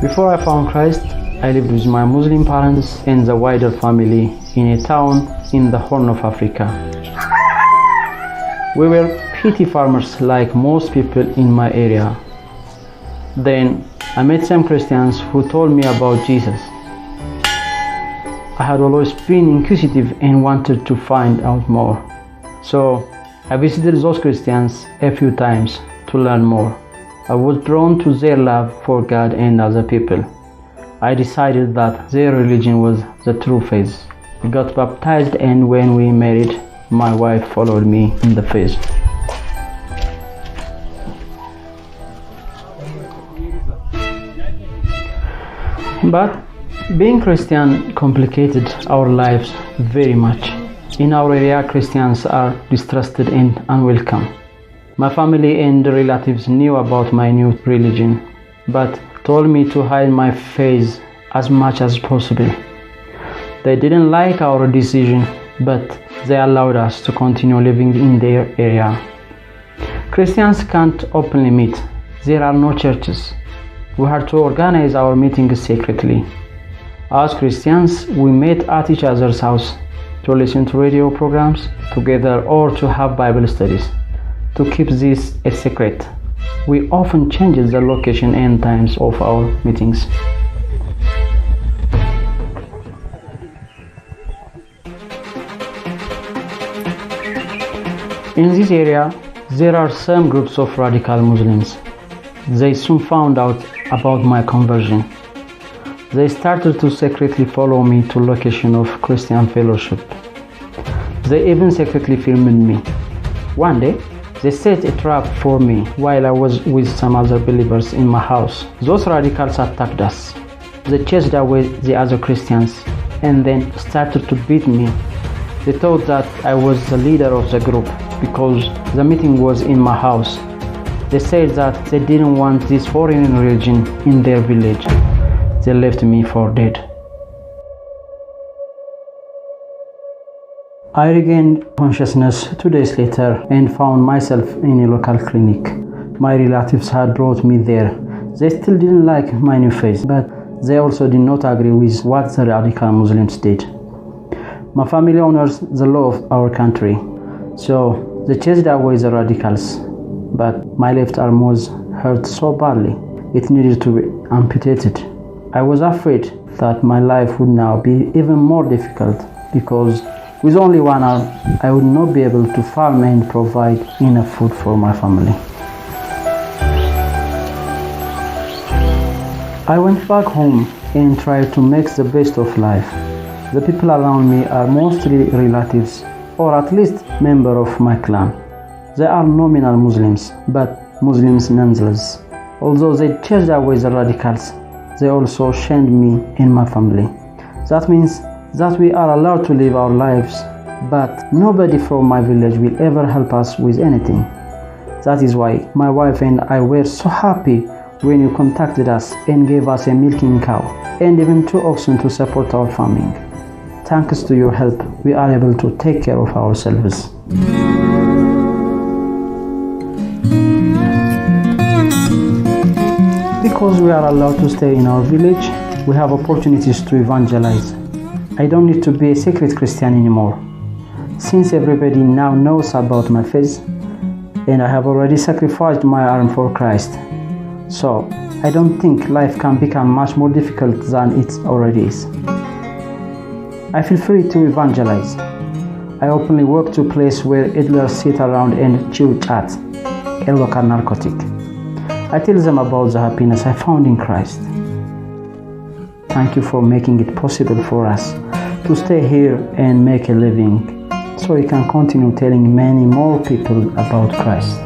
Before I found Christ, I lived with my Muslim parents and the wider family in a town in the Horn of Africa. We were petty farmers like most people in my area. Then I met some Christians who told me about Jesus. I had always been inquisitive and wanted to find out more. So I visited those Christians a few times to learn more. I was drawn to their love for God and other people. I decided that their religion was the true faith. We got baptized, and when we married, my wife followed me in the faith. But being Christian complicated our lives very much. In our area, Christians are distrusted and unwelcome. My family and relatives knew about my new religion, but told me to hide my faith as much as possible. They didn't like our decision, but they allowed us to continue living in their area. Christians can't openly meet. There are no churches. We had to organize our meetings secretly. As Christians, we met at each other's house to listen to radio programs together or to have Bible studies. To keep this a secret, we often changed the location and times of our meetings. In this area, there are some groups of radical Muslims. They soon found out about my conversion. They started to secretly follow me to location of Christian fellowship. They even secretly filmed me. One day, they set a trap for me while I was with some other believers in my house. Those radicals attacked us. They chased away the other Christians and then started to beat me. They thought that I was the leader of the group because the meeting was in my house. They said that they didn't want this foreign religion in their village. They left me for dead. I regained consciousness 2 days later and found myself in a local clinic. My relatives had brought me there. They still didn't like my new faith, but they also did not agree with what the radical Muslims did. My family honors the law of our country, so they chased away the radicals, but my left arm was hurt so badly it needed to be amputated. I was afraid that my life would now be even more difficult because with only one arm, I would not be able to farm and provide enough food for my family. I went back home and tried to make the best of life. The people around me are mostly relatives, or at least members of my clan. They are nominal Muslims, but Muslims nonetheless. Although they chased away the radicals, they also shamed me and my family. That means that we are allowed to live our lives, but nobody from my village will ever help us with anything. That is why my wife and I were so happy when you contacted us and gave us a milking cow and even 2 oxen to support our farming. Thanks to your help, we are able to take care of ourselves. Because we are allowed to stay in our village, we have opportunities to evangelize. I don't need to be a secret Christian anymore, since everybody now knows about my faith, and I have already sacrificed my arm for Christ. So, I don't think life can become much more difficult than it already is. I feel free to evangelize. I openly walk to a place where idlers sit around and chew chat, a local narcotic. I tell them about the happiness I found in Christ. Thank you for making it possible for us to stay here and make a living so we can continue telling many more people about Christ.